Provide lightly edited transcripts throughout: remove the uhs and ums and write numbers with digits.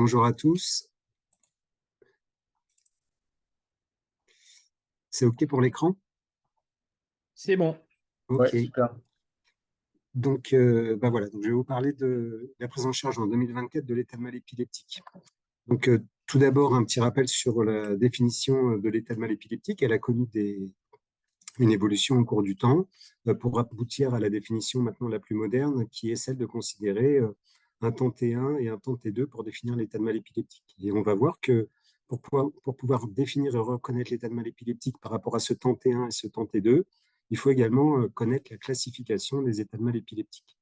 Bonjour à tous. C'est OK pour l'écran? C'est bon. OK. Ouais, super. Donc, voilà. Donc, je vais vous parler de la prise en charge en 2024 de l'état de mal épileptique. Donc, tout d'abord, un petit rappel sur la définition de l'état de mal épileptique. Elle a connu une évolution au cours du temps pour aboutir à la définition maintenant la plus moderne, qui est celle de considérer un temps T1 et un temps T2 pour définir l'état de mal épileptique. Et on va voir que pour pouvoir définir et reconnaître l'état de mal épileptique par rapport à ce temps T1 et ce temps T2, il faut également connaître la classification des états de mal épileptiques.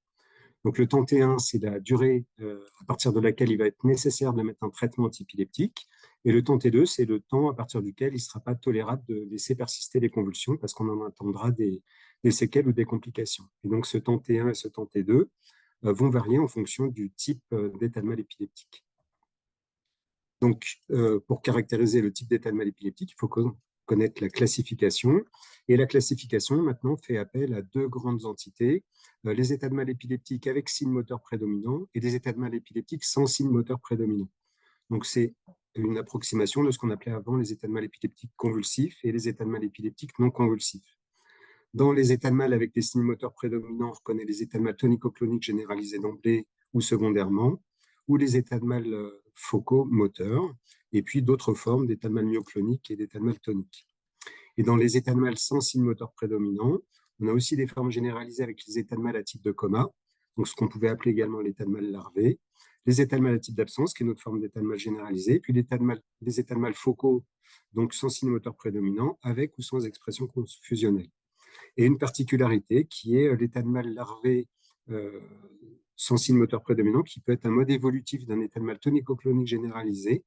Donc le temps T1, c'est la durée à partir de laquelle il va être nécessaire de mettre un traitement antiépileptique. Et le temps T2, c'est le temps à partir duquel il ne sera pas tolérable de laisser persister les convulsions parce qu'on en attendra des séquelles ou des complications. Et donc ce temps T1 et ce temps T2 vont varier en fonction du type d'état de mal épileptique. Donc, pour caractériser le type d'état de mal épileptique, il faut connaître la classification. Et la classification, maintenant, fait appel à deux grandes entités, les états de mal épileptiques avec signe moteur prédominant et des états de mal épileptiques sans signe moteur prédominant. Donc, c'est une approximation de ce qu'on appelait avant les états de mal épileptiques convulsifs et les états de mal épileptiques non convulsifs. Dans les états de mal avec des signes moteurs prédominants, on reconnaît les états de mal tonico-cloniques généralisés d'emblée ou secondairement, ou les états de mal focaux moteurs, et puis d'autres formes d'états de mal myocloniques et d'états de mal toniques. Et dans les états de mal sans signe moteur prédominant, on a aussi des formes généralisées avec les états de mal à type de coma, donc ce qu'on pouvait appeler également l'état de mal larvé, les états de mal à type d'absence, qui est notre forme d'état de mal généralisé, puis les états de mal focaux, donc sans signe moteur prédominant, avec ou sans expression fusionnelle. Et une particularité qui est l'état de mal larvé sans signe moteur prédominant, qui peut être un mode évolutif d'un état de mal tonico-clonique généralisé,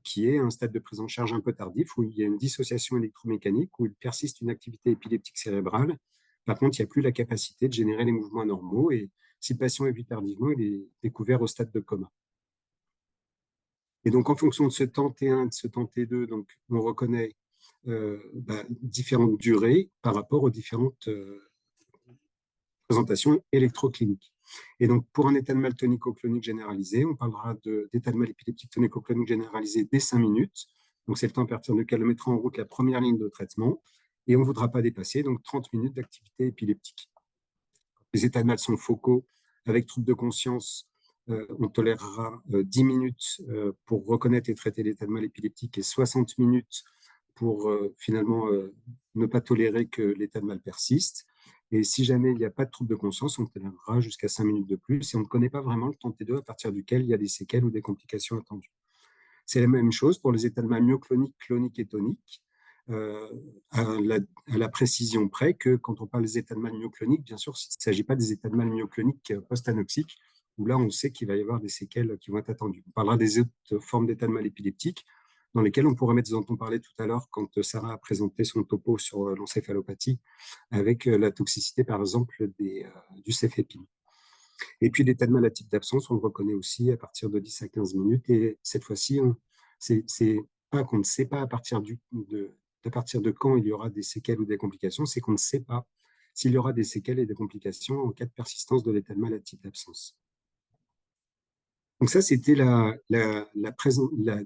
qui est un stade de prise en charge un peu tardif, où il y a une dissociation électromécanique, où il persiste une activité épileptique cérébrale. Par contre, il n'y a plus la capacité de générer les mouvements normaux, et si le patient est vu tardivement, il est découvert au stade de coma. Et donc, en fonction de ce temps T1 et de ce temps T2, donc, on reconnaît différentes durées par rapport aux différentes présentation électroclinique. Et donc, pour un état de mal tonico-clonique généralisé, on parlera d'état de mal épileptique tonico-clonique généralisé dès 5 minutes. Donc, c'est le temps à partir duquel on mettra en route la première ligne de traitement. Et on ne voudra pas dépasser donc 30 minutes d'activité épileptique. Les états de mal sont focaux avec trouble de conscience. On tolérera 10 minutes pour reconnaître et traiter l'état de mal épileptique et 60 minutes pour finalement ne pas tolérer que l'état de mal persiste. Et si jamais il n'y a pas de trouble de conscience, on tolérera jusqu'à 5 minutes de plus et on ne connaît pas vraiment le temps T2 à partir duquel il y a des séquelles ou des complications attendues. C'est la même chose pour les états de mal myocloniques, cloniques et toniques, à la précision près que quand on parle des états de mal myocloniques, bien sûr, il ne s'agit pas des états de mal myocloniques post-anoxiques, où là, on sait qu'il va y avoir des séquelles qui vont être attendues. On parlera des autres formes d'états de mal épileptiques, dans lesquelles on pourrait mettre ce dont on parlait tout à l'heure quand Sarah a présenté son topo sur l'encéphalopathie, avec la toxicité, par exemple, du céphépime. Et puis, l'état de mal à type d'absence, on le reconnaît aussi à partir de 10 à 15 minutes. Et cette fois-ci, c'est pas qu'on ne sait pas à partir de quand il y aura des séquelles ou des complications, c'est qu'on ne sait pas s'il y aura des séquelles et des complications en cas de persistance de l'état de mal à type d'absence. Donc ça, c'était la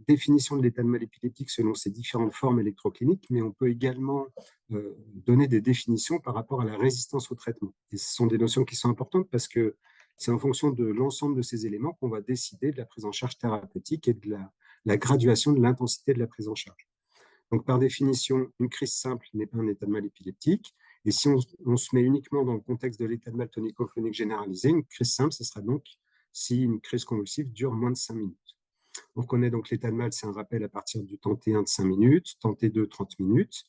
définition de l'état de mal épileptique selon ces différentes formes électrocliniques, mais on peut également donner des définitions par rapport à la résistance au traitement. Et ce sont des notions qui sont importantes parce que c'est en fonction de l'ensemble de ces éléments qu'on va décider de la prise en charge thérapeutique et de la graduation de l'intensité de la prise en charge. Donc, par définition, une crise simple n'est pas un état de mal épileptique. Et si on se met uniquement dans le contexte de l'état de mal tonico-clonique généralisé, une crise simple, ce sera donc si une crise convulsive dure moins de 5 minutes. On reconnaît donc l'état de mal, c'est un rappel à partir du temps T1 de 5 minutes, temps T2 30 minutes.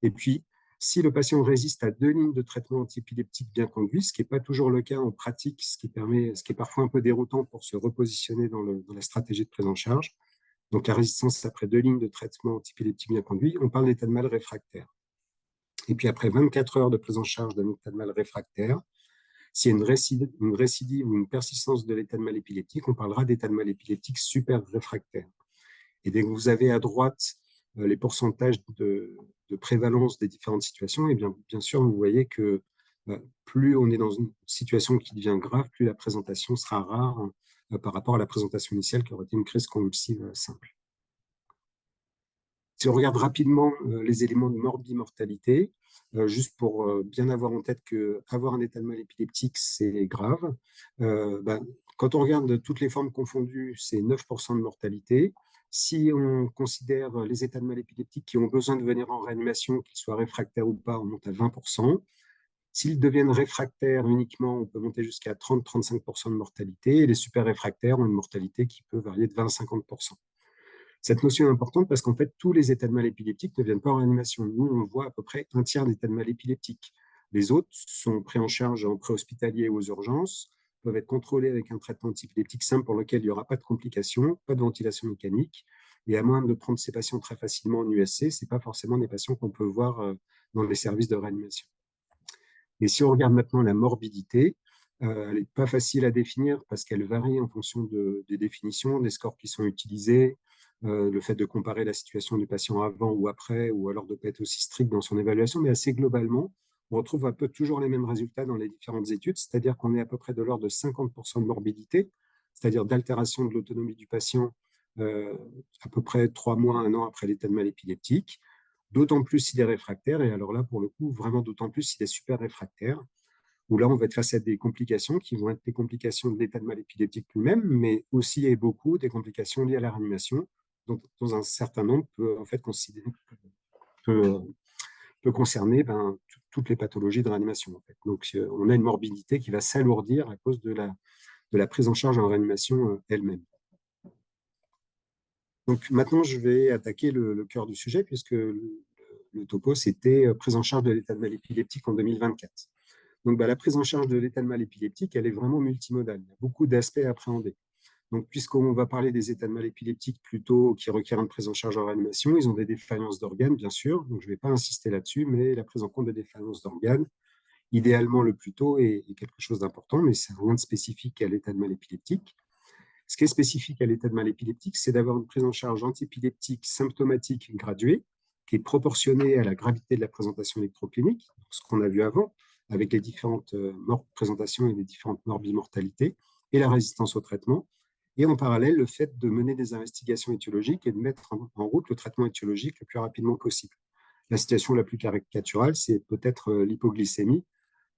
Et puis, si le patient résiste à 2 lignes de traitement antiépileptique bien conduit, ce qui n'est pas toujours le cas en pratique, ce qui est parfois un peu déroutant pour se repositionner dans la stratégie de prise en charge, donc la résistance après 2 lignes de traitement antiépileptique bien conduit, on parle d'état de mal réfractaire. Et puis après 24 heures de prise en charge d'un état de mal réfractaire, s'il y a une récidive ou une persistance de l'état de mal épileptique, on parlera d'état de mal épileptique super réfractaire. Et dès que vous avez à droite les pourcentages de prévalence des différentes situations, et bien sûr, vous voyez que plus on est dans une situation qui devient grave, plus la présentation sera rare par rapport à la présentation initiale qui aurait été une crise convulsive simple. Si on regarde rapidement les éléments de morbimortalité, juste pour bien avoir en tête qu'avoir un état de mal épileptique, c'est grave. Quand on regarde toutes les formes confondues, c'est 9% de mortalité. Si on considère les états de mal épileptiques qui ont besoin de venir en réanimation, qu'ils soient réfractaires ou pas, on monte à 20%. S'ils deviennent réfractaires uniquement, on peut monter jusqu'à 30-35% de mortalité. Et les super réfractaires ont une mortalité qui peut varier de 20 à 50%. Cette notion est importante parce qu'en fait, tous les états de mal épileptiques ne viennent pas en réanimation. Nous, on voit à peu près un tiers d'états de mal épileptiques. Les autres sont pris en charge en préhospitalier ou aux urgences, peuvent être contrôlés avec un traitement antiépileptique simple pour lequel il n'y aura pas de complications, pas de ventilation mécanique. Et à moins de prendre ces patients très facilement en USC, ce n'est pas forcément des patients qu'on peut voir dans les services de réanimation. Et si on regarde maintenant la morbidité, elle n'est pas facile à définir parce qu'elle varie en fonction des définitions, des scores qui sont utilisés, le fait de comparer la situation du patient avant ou après, ou alors de ne pas être aussi strict dans son évaluation, mais assez globalement, on retrouve un peu toujours les mêmes résultats dans les différentes études, c'est-à-dire qu'on est à peu près de l'ordre de 50% de morbidité, c'est-à-dire d'altération de l'autonomie du patient à peu près 3 mois, 1 an après l'état de mal épileptique, d'autant plus s'il est réfractaire, et alors là, pour le coup, vraiment d'autant plus s'il est super réfractaire, où là, on va être face à des complications qui vont être des complications de l'état de mal épileptique lui-même, mais aussi et beaucoup des complications liées à la réanimation, dont dans un certain nombre peut en fait peut concerner toutes les pathologies de réanimation. En fait. Donc, on a une morbidité qui va s'alourdir à cause de la prise en charge en réanimation elle-même. Donc maintenant, je vais attaquer le cœur du sujet, puisque le topo, c'était prise en charge de l'état de mal épileptique en 2024. Donc, la prise en charge de l'état de mal épileptique, elle est vraiment multimodale. Il y a beaucoup d'aspects à appréhender. Donc, puisqu'on va parler des états de mal épileptiques plutôt qui requièrent une prise en charge en réanimation, ils ont des défaillances d'organes, bien sûr. Donc, je ne vais pas insister là-dessus, mais la prise en compte des défaillances d'organes, idéalement le plus tôt, est quelque chose d'important, mais c'est rien de spécifique à l'état de mal épileptique. Ce qui est spécifique à l'état de mal épileptique, c'est d'avoir une prise en charge antiépileptique symptomatique graduée, qui est proportionnée à la gravité de la présentation électroclinique, ce qu'on a vu avant, avec les différentes présentations et les différentes morbimortalités, et la résistance au traitement. Et en parallèle, le fait de mener des investigations étiologiques et de mettre en route le traitement étiologique le plus rapidement possible. La situation la plus caricaturale, c'est peut-être l'hypoglycémie,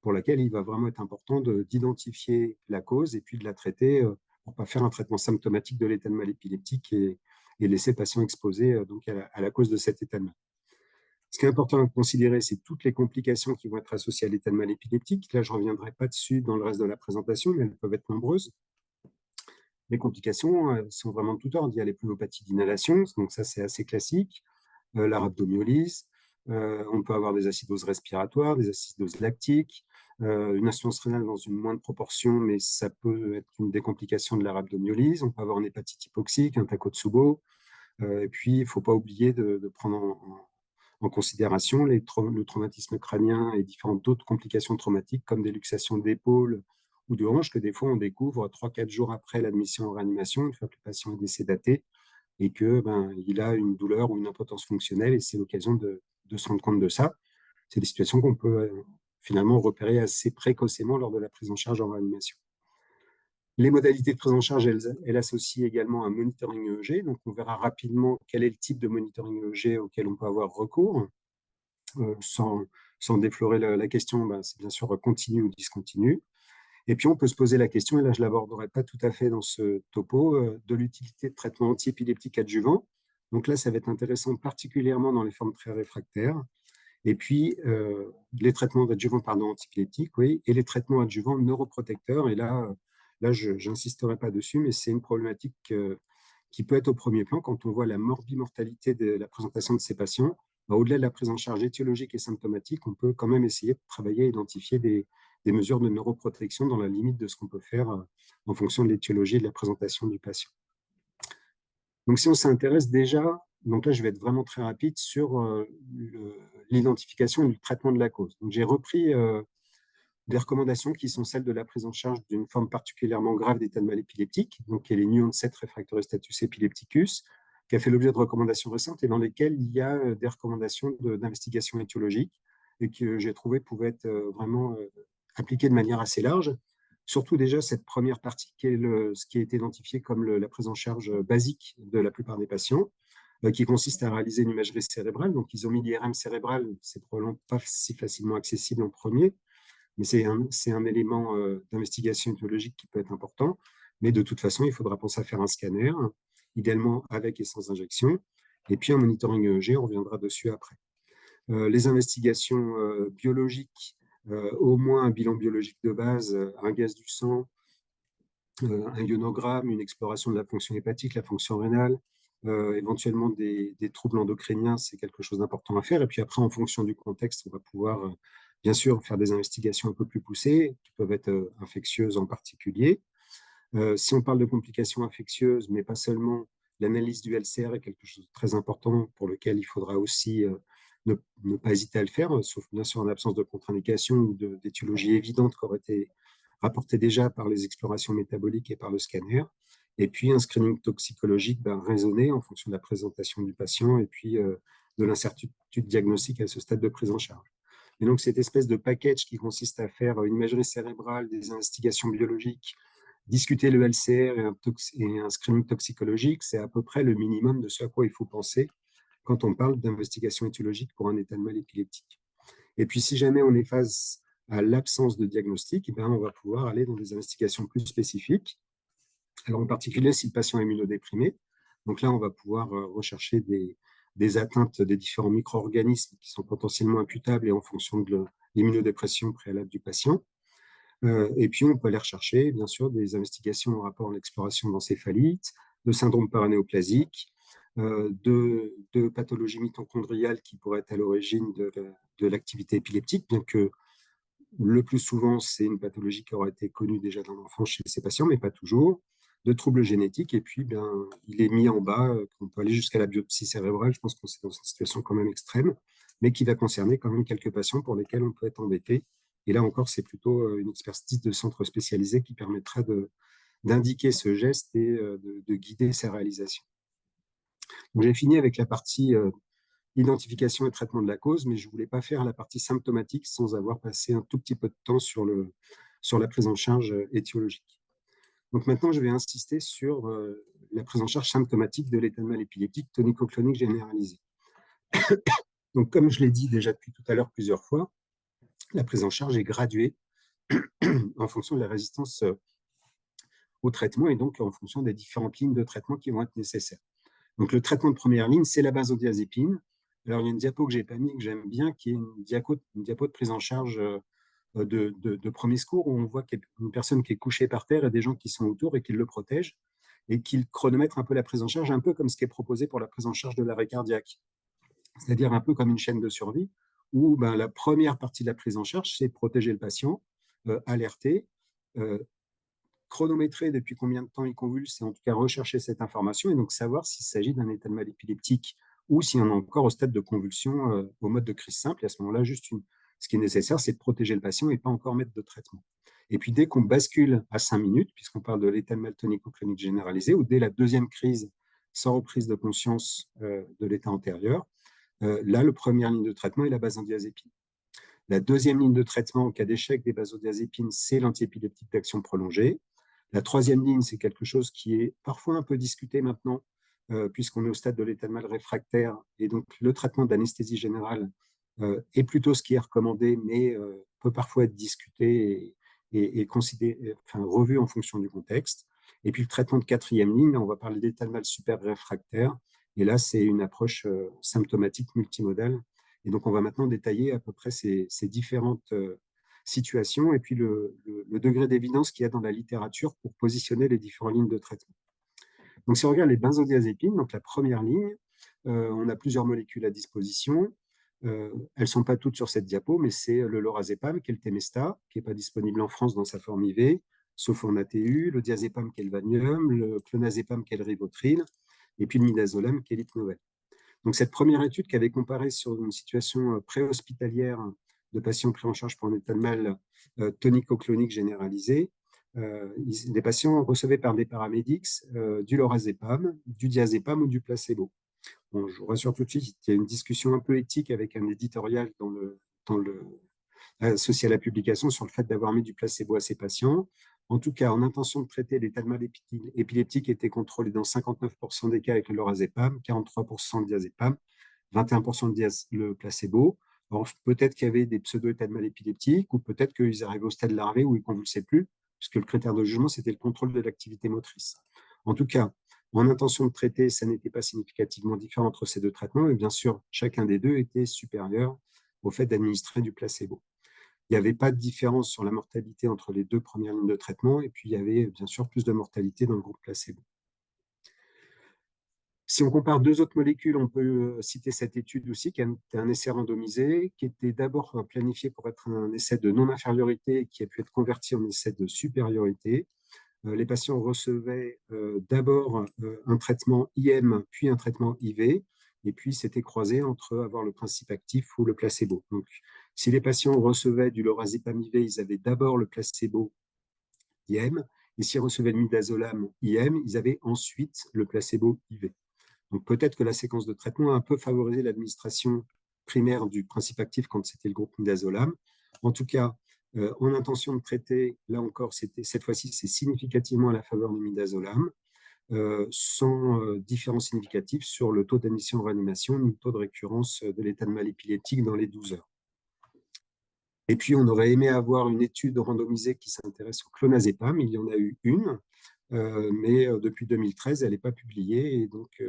pour laquelle il va vraiment être important d'identifier la cause et puis de la traiter pour ne pas faire un traitement symptomatique de l'état de mal épileptique et laisser le patient exposé donc à la cause de cet état de mal. Ce qui est important à considérer, c'est toutes les complications qui vont être associées à l'état de mal épileptique. Là, je ne reviendrai pas dessus dans le reste de la présentation, mais elles peuvent être nombreuses. Les complications sont vraiment de tout ordre. Il y a les pneumopathies d'inhalation, donc ça, c'est assez classique. La rhabdomyolyse, on peut avoir des acidoses respiratoires, des acidoses lactiques, une insuffisance rénale dans une moindre proportion, mais ça peut être une des complications de la rhabdomyolyse. On peut avoir une hépatite hypoxique, un Takotsubo. Et puis, il ne faut pas oublier de prendre en considération le traumatisme crânien et différentes autres complications traumatiques, comme des luxations d'épaule ou de hanche, que des fois on découvre 3-4 jours après l'admission en réanimation, une fois que le patient est décédaté, et qu'il a une douleur ou une impotence fonctionnelle, et c'est l'occasion de se rendre compte de ça. C'est des situations qu'on peut finalement repérer assez précocement lors de la prise en charge en réanimation. Les modalités de prise en charge, elles associent également un monitoring EEG, donc on verra rapidement quel est le type de monitoring EEG auquel on peut avoir recours. Sans déflorer la question, c'est bien sûr continu ou discontinu. Et puis, on peut se poser la question, et là, je ne l'aborderai pas tout à fait dans ce topo, de l'utilité de traitements antiépileptiques adjuvants. Donc là, ça va être intéressant, particulièrement dans les formes très réfractaires. Et puis, les traitements adjuvants antiépileptiques, oui, et les traitements adjuvants neuroprotecteurs. Et là je n'insisterai pas dessus, mais c'est une problématique qui peut être au premier plan quand on voit la morbimortalité de la présentation de ces patients. Au-delà de la prise en charge étiologique et symptomatique, on peut quand même essayer de travailler à identifier des mesures de neuroprotection dans la limite de ce qu'on peut faire en fonction de l'étiologie et de la présentation du patient. Donc, si on s'intéresse déjà, donc là, je vais être vraiment très rapide sur l'identification et le traitement de la cause. Donc, j'ai repris des recommandations qui sont celles de la prise en charge d'une forme particulièrement grave d'état de mal épileptique, donc qui est les new-onset refractory status epilepticus, qui a fait l'objet de recommandations récentes et dans lesquelles il y a des recommandations d'investigation étiologique et que j'ai trouvé pouvaient être vraiment appliquées de manière assez large. surtout déjà cette première partie qui est ce qui a été identifié comme la prise en charge basique de la plupart des patients, qui consiste à réaliser une imagerie cérébrale. Donc, ils ont mis l'IRM cérébral, c'est probablement pas si facilement accessible en premier, mais c'est un élément d'investigation éthologique qui peut être important. Mais de toute façon, il faudra penser à faire un scanner, idéalement avec et sans injection, et puis un monitoring EEG, on reviendra dessus après. Les investigations biologiques, au moins un bilan biologique de base, un gaz du sang, un ionogramme, une exploration de la fonction hépatique, la fonction rénale, éventuellement des troubles endocriniens, c'est quelque chose d'important à faire. Et puis après, en fonction du contexte, on va pouvoir bien sûr faire des investigations un peu plus poussées, qui peuvent être infectieuses en particulier. Si on parle de complications infectieuses, mais pas seulement, l'analyse du LCR est quelque chose de très important pour lequel il faudra aussi ne pas hésiter à le faire, sauf bien sûr en absence de contre-indication ou d'étiologie évidente qui aurait été rapportée déjà par les explorations métaboliques et par le scanner. Et puis un screening toxicologique raisonné en fonction de la présentation du patient et puis de l'incertitude diagnostique à ce stade de prise en charge. Et donc cette espèce de package qui consiste à faire une imagerie cérébrale, des investigations biologiques, discuter le LCR et un screening toxicologique, c'est à peu près le minimum de ce à quoi il faut penser quand on parle d'investigation étiologique pour un état de mal épileptique. Et puis, si jamais on est face à l'absence de diagnostic, eh bien, on va pouvoir aller dans des investigations plus spécifiques. Alors, en particulier, si le patient est immunodéprimé, donc là, on va pouvoir rechercher des atteintes des différents micro-organismes qui sont potentiellement imputables et en fonction de l'immunodépression préalable du patient. Et puis, on peut aller rechercher, bien sûr, des investigations en rapport à l'exploration d'encéphalite, de syndrome paranéoplasique, de pathologies mitochondriales qui pourraient être à l'origine de l'activité épileptique, bien que le plus souvent, c'est une pathologie qui aura été connue déjà dans l'enfance chez ces patients, mais pas toujours, de troubles génétiques. Et puis, bien, il est mis en bas, on peut aller jusqu'à la biopsie cérébrale. Je pense qu'on est dans une situation quand même extrême, mais qui va concerner quand même quelques patients pour lesquels on peut être embêté. Et là encore, c'est plutôt une expertise de centre spécialisé qui permettra d'indiquer ce geste et de guider sa réalisation. J'ai fini avec la partie identification et traitement de la cause, mais je ne voulais pas faire la partie symptomatique sans avoir passé un tout petit peu de temps sur la prise en charge étiologique. Donc maintenant, je vais insister sur la prise en charge symptomatique de l'état de mal épileptique tonico-clonique généralisé. Donc, comme je l'ai dit déjà depuis tout à l'heure plusieurs fois, la prise en charge est graduée en fonction de la résistance au traitement et donc en fonction des différentes lignes de traitement qui vont être nécessaires. Donc, le traitement de première ligne, c'est la benzodiazépine. Alors, il y a une diapo que je n'ai pas mis, que j'aime bien, qui est une diapo de prise en charge de premier secours, où on voit qu'il y a une personne qui est couchée par terre et des gens qui sont autour et qui le protègent et qui chronomètrent un peu la prise en charge, un peu comme ce qui est proposé pour la prise en charge de l'arrêt cardiaque. C'est-à-dire un peu comme une chaîne de survie, où la première partie de la prise en charge, c'est protéger le patient, alerter, chronométrer depuis combien de temps il convulse et en tout cas rechercher cette information et donc savoir s'il s'agit d'un état de mal épileptique ou si on est encore au stade de convulsion au mode de crise simple. Et à ce moment-là, ce qui est nécessaire, c'est de protéger le patient et pas encore mettre de traitement. Et puis dès qu'on bascule à 5 minutes, puisqu'on parle de l'état de mal tonico-clonique généralisé, ou dès la deuxième crise sans reprise de conscience de l'état antérieur, là, la première ligne de traitement est la benzodiazépine. La deuxième ligne de traitement en cas d'échec des benzodiazépines, c'est l'antiépileptique d'action prolongée. La troisième ligne, c'est quelque chose qui est parfois un peu discuté maintenant, puisqu'on est au stade de l'état de mal réfractaire. Et donc, le traitement d'anesthésie générale est plutôt ce qui est recommandé, mais peut parfois être discuté et revu en fonction du contexte. Et puis, le traitement de quatrième ligne, on va parler d'état de mal super réfractaire. Et là, c'est une approche symptomatique multimodale. Et donc, on va maintenant détailler à peu près ces différentes situation et puis le degré d'évidence qu'il y a dans la littérature pour positionner les différentes lignes de traitement. Donc, si on regarde les benzodiazépines, donc la première ligne, on a plusieurs molécules à disposition. Elles ne sont pas toutes sur cette diapo, mais c'est le lorazépam, qui est le Temesta, qui n'est pas disponible en France dans sa forme IV, sauf en ATU, le diazépam, qui est le Valium, le clonazépam, qui est le Rivotril, et puis le midazolam, qui est l'Hypnovel. Donc, cette première étude qui avait comparé sur une situation préhospitalière de patients pris en charge pour un état de mal tonico-clonique généralisé, les patients recevaient par des paramédics du lorazépam, du diazépam ou du placebo. Bon, je vous rassure tout de suite, il y a une discussion un peu éthique avec un éditorial associé à la publication sur le fait d'avoir mis du placebo à ces patients. En tout cas, en intention de traiter, l'état de mal épileptique était contrôlé dans 59% des cas avec le lorazépam, 43% le diazépam, 21% le placebo. Alors, peut-être qu'il y avait des pseudo-états de mal épileptiques, ou peut-être qu'ils arrivaient au stade larvé où ils ne convulsaient plus, puisque le critère de jugement, c'était le contrôle de l'activité motrice. En tout cas, en intention de traiter, ça n'était pas significativement différent entre ces deux traitements, et bien sûr, chacun des deux était supérieur au fait d'administrer du placebo. Il n'y avait pas de différence sur la mortalité entre les deux premières lignes de traitement, et puis il y avait bien sûr plus de mortalité dans le groupe placebo. Si on compare deux autres molécules, on peut citer cette étude aussi, qui était un essai randomisé, qui était d'abord planifié pour être un essai de non-infériorité, qui a pu être converti en essai de supériorité. Les patients recevaient d'abord un traitement IM, puis un traitement IV, et puis c'était croisé entre avoir le principe actif ou le placebo. Donc, si les patients recevaient du lorazépam IV, ils avaient d'abord le placebo IM, et s'ils recevaient le midazolam IM, ils avaient ensuite le placebo IV. Donc peut-être que la séquence de traitement a un peu favorisé l'administration primaire du principe actif quand c'était le groupe midazolam. En tout cas, en intention de traiter, là encore, cette fois-ci, c'est significativement à la faveur du midazolam, sans différence significative sur le taux d'admission en réanimation ni le taux de récurrence de l'état de mal épileptique dans les 12 heures. Et puis, on aurait aimé avoir une étude randomisée qui s'intéresse au clonazépam. Il y en a eu une, mais depuis 2013, elle n'est pas publiée, et donc,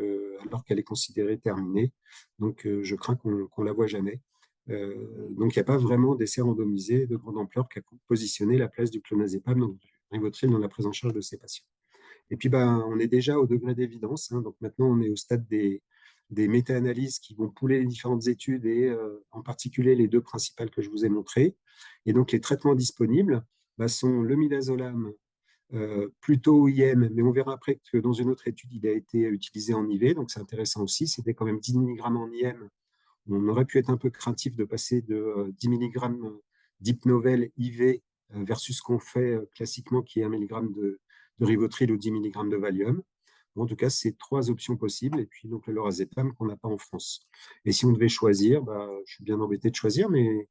alors qu'elle est considérée terminée. Donc, je crains qu'on ne la voit jamais. Donc, il n'y a pas vraiment d'essai randomisé de grande ampleur qui a positionné la place du clonazépam, donc du Rivotril, dans la prise en charge de ces patients. Et puis, on est déjà au degré d'évidence. Donc, maintenant, on est au stade des méta-analyses qui vont pouler les différentes études, et en particulier les deux principales que je vous ai montrées. Et donc, les traitements disponibles sont le midazolam, plutôt IM, mais on verra après que dans une autre étude, il a été utilisé en IV, donc c'est intéressant aussi. C'était quand même 10 mg en IM. On aurait pu être un peu craintif de passer de 10 mg d'Hypnovel IV versus ce qu'on fait classiquement, qui est 1 mg de Rivotril ou 10 mg de Valium. Bon, en tout cas, c'est trois options possibles, et puis donc le lorazépam qu'on n'a pas en France. Et si on devait choisir, je suis bien embêté de choisir, mais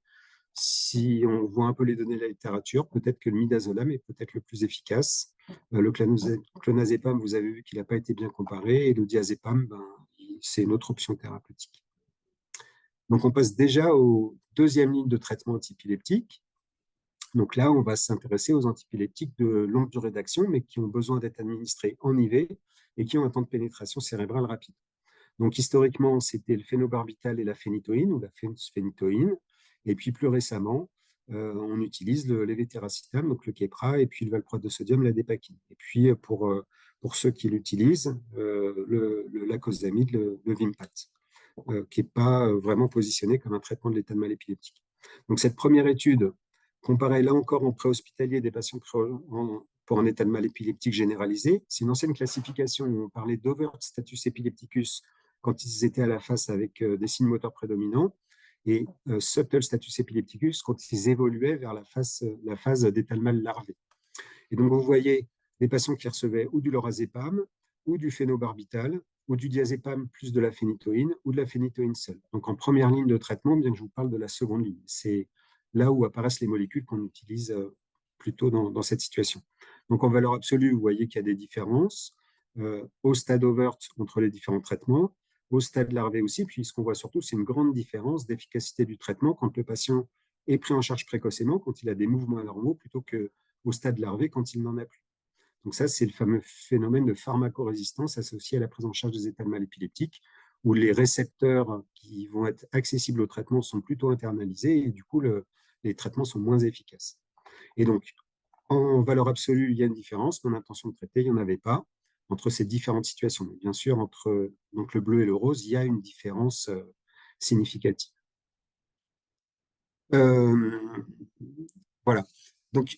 si on voit un peu les données de la littérature, peut-être que le midazolam est peut-être le plus efficace. Le clonazépam, vous avez vu qu'il n'a pas été bien comparé, et le diazépam, c'est une autre option thérapeutique. Donc, on passe déjà aux deuxième ligne de traitement antiépileptique. Donc là, on va s'intéresser aux antiépileptiques de longue durée d'action, mais qui ont besoin d'être administrés en IV et qui ont un temps de pénétration cérébrale rapide. Donc, historiquement, c'était le phénobarbital et la phénitoïne, ou la phénitoïne. Et puis, plus récemment, on utilise le levetiracetam, donc le Keppra, et puis le valproate de sodium, la dépakine. Et puis, pour ceux qui l'utilisent, le lacosamide, le Vimpat, qui n'est pas vraiment positionné comme un traitement de l'état de mal épileptique. Donc, cette première étude comparait là encore en préhospitalier des patients pour un état de mal épileptique généralisé. C'est une ancienne classification où on parlait d'overt status epilepticus quand ils étaient à la face avec des signes moteurs prédominants, et subtle status epilepticus quand ils évoluaient vers la phase d'état de mal larvé. Et donc, vous voyez des patients qui recevaient ou du lorazépam, ou du phénobarbital, ou du diazépam plus de la phénitoïne, ou de la phénitoïne seule. Donc, en première ligne de traitement, bien que je vous parle de la seconde ligne, c'est là où apparaissent les molécules qu'on utilise plutôt dans cette situation. Donc, en valeur absolue, vous voyez qu'il y a des différences au stade overt entre les différents traitements, au stade larvé aussi. Puis, ce qu'on voit surtout, c'est une grande différence d'efficacité du traitement quand le patient est pris en charge précocement, quand il a des mouvements anormaux, plutôt qu'au stade larvé quand il n'en a plus. Donc ça, c'est le fameux phénomène de pharmacorésistance associé à la prise en charge des états de mal épileptiques, où les récepteurs qui vont être accessibles au traitement sont plutôt internalisés, et du coup, les traitements sont moins efficaces. Et donc, en valeur absolue, il y a une différence, mais en intention de traiter, il n'y en avait pas entre ces différentes situations. Mais bien sûr, entre donc, le bleu et le rose, il y a une différence significative. Voilà. Donc,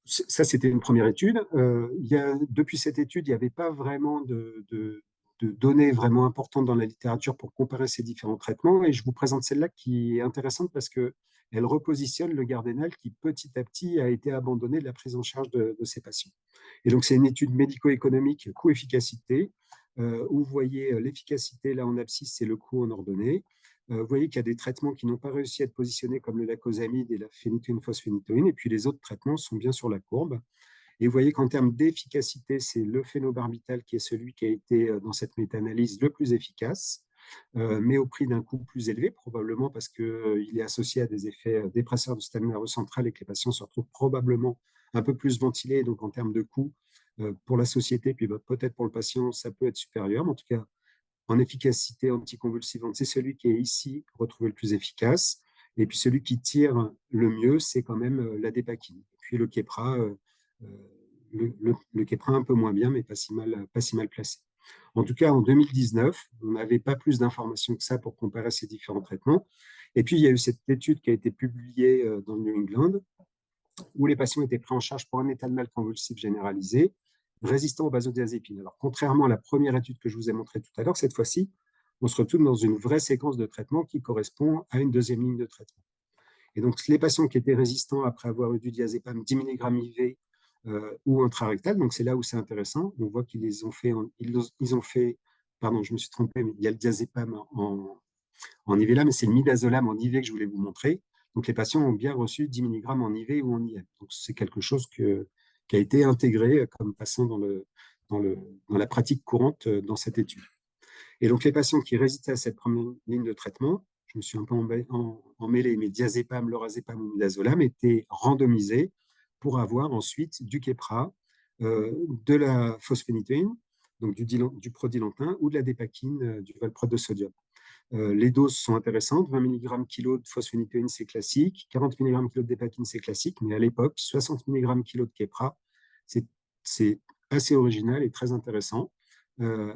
ça, c'était une première étude. Depuis cette étude, il n'y avait pas vraiment de données vraiment importantes dans la littérature pour comparer ces différents traitements. Et je vous présente celle-là qui est intéressante parce qu'elle repositionne le Gardénal qui, petit à petit, a été abandonné de la prise en charge de ces patients. Et donc, c'est une étude médico-économique coût-efficacité, où vous voyez l'efficacité, là, en abscisse, c'est le coût en ordonnée. Vous voyez qu'il y a des traitements qui n'ont pas réussi à être positionnés comme le lacosamide et la phénitoïne phosphénitoïne, et puis les autres traitements sont bien sur la courbe. Et vous voyez qu'en termes d'efficacité, c'est le phénobarbital qui est celui qui a été, dans cette méta-analyse, le plus efficace, mais au prix d'un coût plus élevé, probablement parce qu'il est associé à des effets dépresseurs du système nerveux central et que les patients se retrouvent probablement un peu plus ventilés. Donc, en termes de coût, pour la société, puis peut-être pour le patient, ça peut être supérieur. Mais en tout cas, en efficacité anticonvulsivante, c'est celui qui est ici retrouvé le plus efficace. Et puis celui qui tire le mieux, c'est quand même la dépakine. Et puis le Keppra, le Keppra un peu moins bien, mais pas si mal placé. En tout cas, en 2019, on n'avait pas plus d'informations que ça pour comparer ces différents traitements. Et puis, il y a eu cette étude qui a été publiée dans le New England, où les patients étaient pris en charge pour un état de mal convulsif généralisé, résistant aux benzodiazépines. Alors, contrairement à la première étude que je vous ai montrée tout à l'heure, cette fois-ci, on se retrouve dans une vraie séquence de traitement qui correspond à une deuxième ligne de traitement. Et donc, les patients qui étaient résistants après avoir eu du diazépam 10 mg IV ou intrarectal, donc c'est là où c'est intéressant, on voit qu'ils les ont fait, ils ont fait, pardon, je me suis trompé, mais il y a le diazépam en IV là, mais c'est le midazolam en IV que je voulais vous montrer. Donc, les patients ont bien reçu 10 mg en IV ou en IM. Donc, c'est quelque chose qui a été intégré comme passant dans la pratique courante dans cette étude. Et donc, les patients qui résistaient à cette première ligne de traitement, je me suis un peu emmêlé, mais diazépam, lorazépam ou midazolam étaient randomisés pour avoir ensuite du Keppra, de la phosphénitoïne, donc du prodilantin ou de la dépakine, du valproate de sodium. Les doses sont intéressantes. 20 mg kg de phosphénitoïne, c'est classique. 40 mg kg de dépakine, c'est classique. Mais à l'époque, 60 mg kg de Keppra, c'est assez original et très intéressant,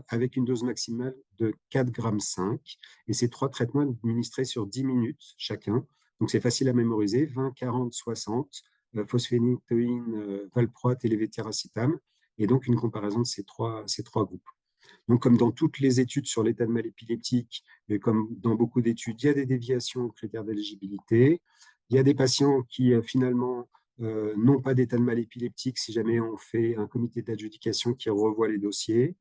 avec une dose maximale de 4,5 g. Et ces trois traitements administrés sur 10 minutes chacun. Donc, c'est facile à mémoriser. 20, 40, 60, phosphénitoïne, valproate et levetiracetam. Et donc, une comparaison de ces trois groupes. Donc, comme dans toutes les études sur l'état de mal épileptique, et comme dans beaucoup d'études, il y a des déviations aux critères d'éligibilité. Il y a des patients qui, finalement, n'ont pas d'état de mal épileptique si jamais on fait un comité d'adjudication qui revoit les dossiers.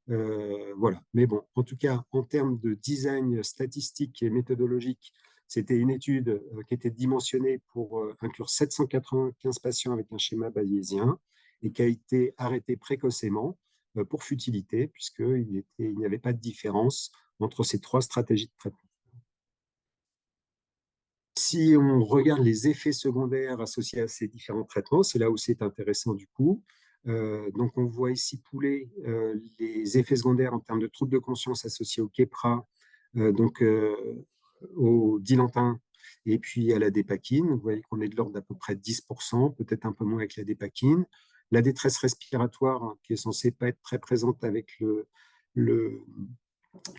Voilà. Mais bon, en tout cas, en termes de design statistique et méthodologique, c'était une étude qui était dimensionnée pour inclure 795 patients avec un schéma bayésien et qui a été arrêtée précocement pour futilité, puisqu'il n'y avait pas de différence entre ces trois stratégies de traitement. Si on regarde les effets secondaires associés à ces différents traitements, c'est là où c'est intéressant du coup. Donc, on voit ici pouler les effets secondaires en termes de troubles de conscience associés au Keppra, au dilantin et puis à la dépakine. Vous voyez qu'on est de l'ordre d'à peu près 10%, peut-être un peu moins avec la dépakine. La détresse respiratoire, hein, qui est censée pas être très présente avec le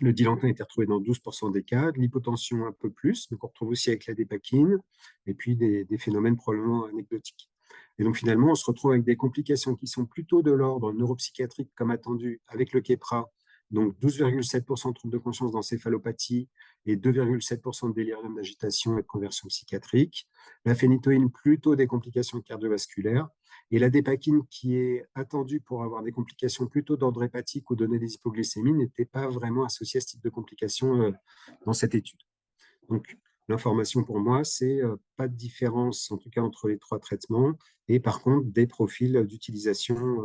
dilantin, était retrouvé dans 12% des cas, de l'hypotension un peu plus, mais qu'on retrouve aussi avec la dépakine, et puis des phénomènes probablement anecdotiques. Et donc finalement, on se retrouve avec des complications qui sont plutôt de l'ordre neuropsychiatrique comme attendu avec le Keppra, donc 12,7% de troubles de conscience d'encéphalopathie et 2,7% de délirium d'agitation et de conversion psychiatrique. La phénitoïne, plutôt des complications cardiovasculaires. Et la dépakine, qui est attendue pour avoir des complications plutôt d'ordre hépatique ou donner des hypoglycémies, n'était pas vraiment associée à ce type de complications dans cette étude. Donc, l'information pour moi, c'est pas de différence, en tout cas entre les trois traitements, et par contre, des profils d'utilisation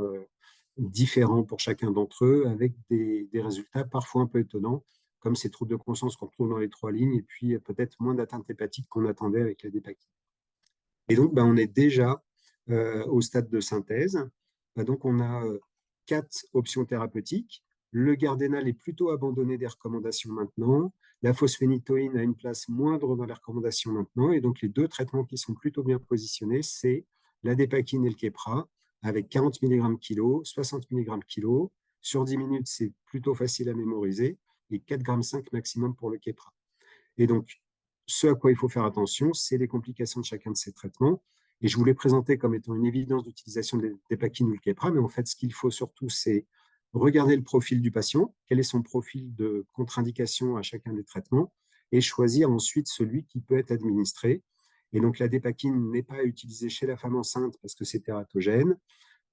différents pour chacun d'entre eux, avec des résultats parfois un peu étonnants, comme ces troubles de conscience qu'on retrouve dans les trois lignes, et puis peut-être moins d'atteinte hépatique qu'on attendait avec la dépakine. Et donc, on est déjà au stade de synthèse. Donc, on a 4 options thérapeutiques. Le Gardénal est plutôt abandonné des recommandations maintenant. La phosphénitoïne a une place moindre dans les recommandations maintenant. Et donc, les deux traitements qui sont plutôt bien positionnés, c'est la dépakine et le Keppra, avec 40 mg kg, 60 mg kg. Sur 10 minutes, c'est plutôt facile à mémoriser. Et 4,5 g maximum pour le Keppra. Et donc, ce à quoi il faut faire attention, c'est les complications de chacun de ces traitements. Et je vous l'ai présenté comme étant une évidence d'utilisation des dépakine ou le Keppra, mais en fait, ce qu'il faut surtout, c'est regarder le profil du patient, quel est son profil de contre-indication à chacun des traitements, et choisir ensuite celui qui peut être administré. Et donc, la dépakine n'est pas utilisée chez la femme enceinte parce que c'est tératogène.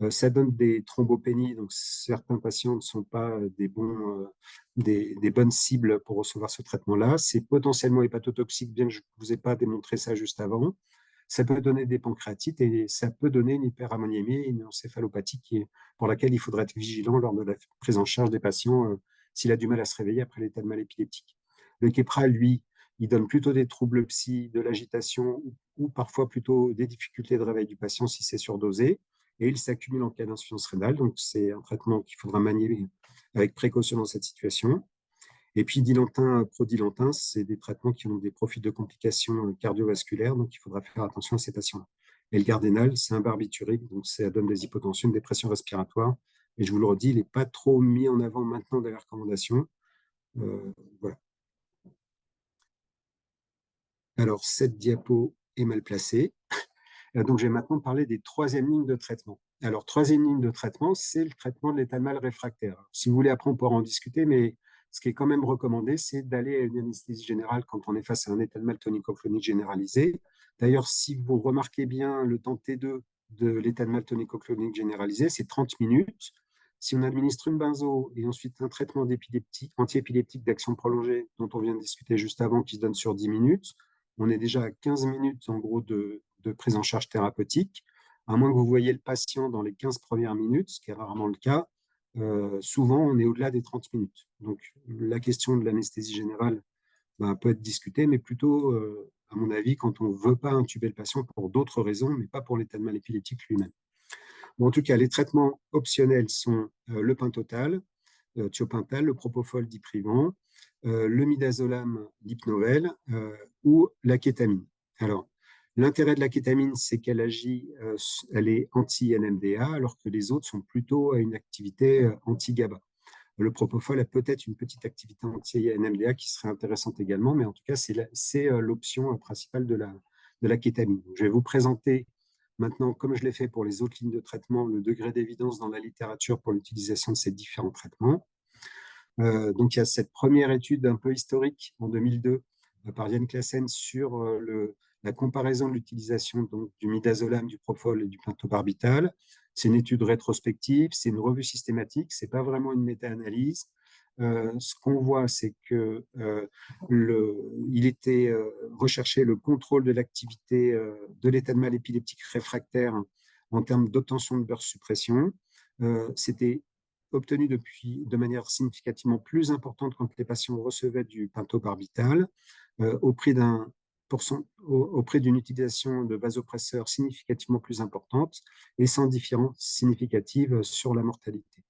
Ça donne des thrombopénies, donc certains patients ne sont pas des bonnes cibles pour recevoir ce traitement-là. C'est potentiellement hépatotoxique, bien que je ne vous ai pas démontré ça juste avant. ça peut donner des pancréatites et ça peut donner une hyperammoniémie, une encéphalopathie pour laquelle il faudra être vigilant lors de la prise en charge des patients s'il a du mal à se réveiller après l'état de mal épileptique. Le Keppra, lui, il donne plutôt des troubles psy, de l'agitation ou parfois plutôt des difficultés de réveil du patient si c'est surdosé. Et il s'accumule en cas d'insuffisance rénale. Donc, c'est un traitement qu'il faudra manier avec précaution dans cette situation. Et puis, dilantin, prodilantin, c'est des traitements qui ont des profils de complications cardiovasculaires. Donc, il faudra faire attention à ces patients-là. Et le gardénal, c'est un barbiturique. Donc, ça donne des hypotensions, une dépression respiratoire. Et je vous le redis, il n'est pas trop mis en avant maintenant dans les recommandations. Voilà. Alors, cette diapo est mal placée. Donc, je vais maintenant parler des troisièmes lignes de traitement. Alors, troisième ligne de traitement, c'est le traitement de l'état de mal réfractaire. Alors, si vous voulez, après, on pourra en discuter, mais ce qui est quand même recommandé, c'est d'aller à une anesthésie générale quand on est face à un état de mal tonico-clonique généralisé. D'ailleurs, si vous remarquez bien le temps T2 de l'état de mal tonico-clonique généralisé, c'est 30 minutes. Si on administre une benzo et ensuite un traitement antiépileptique d'action prolongée dont on vient de discuter juste avant, qui se donne sur 10 minutes, on est déjà à 15 minutes en gros de prise en charge thérapeutique. À moins que vous voyez le patient dans les 15 premières minutes, ce qui est rarement le cas, souvent on est au-delà des 30 minutes. Donc la question de l'anesthésie générale peut être discutée, mais plutôt, à mon avis, quand on ne veut pas intuber le patient pour d'autres raisons, mais pas pour l'état de mal épileptique lui-même. Bon, en tout cas, les traitements optionnels sont le pentotal, thiopental, le propofol diprivant, le midazolam l'hypnovel ou la kétamine. Alors, l'intérêt de la kétamine, c'est qu'elle agit, elle est anti-NMDA, alors que les autres sont plutôt à une activité anti-GABA. Le propofol a peut-être une petite activité anti-NMDA qui serait intéressante également, mais en tout cas, c'est l'option principale de la kétamine. Donc, je vais vous présenter maintenant, comme je l'ai fait pour les autres lignes de traitement, le degré d'évidence dans la littérature pour l'utilisation de ces différents traitements. Donc, il y a cette première étude un peu historique en 2002 par Yann Classen sur la comparaison de l'utilisation du midazolam, du propofol et du pentobarbital. C'est une étude rétrospective, c'est une revue systématique, c'est pas vraiment une méta-analyse. Ce qu'on voit, c'est que il était recherché le contrôle de l'activité de l'état de mal épileptique réfractaire en termes d'obtention de burst suppression. C'était obtenu de manière significativement plus importante quand les patients recevaient du pentobarbital auprès d'une utilisation de vasopresseurs significativement plus importante et sans différence significative sur la mortalité.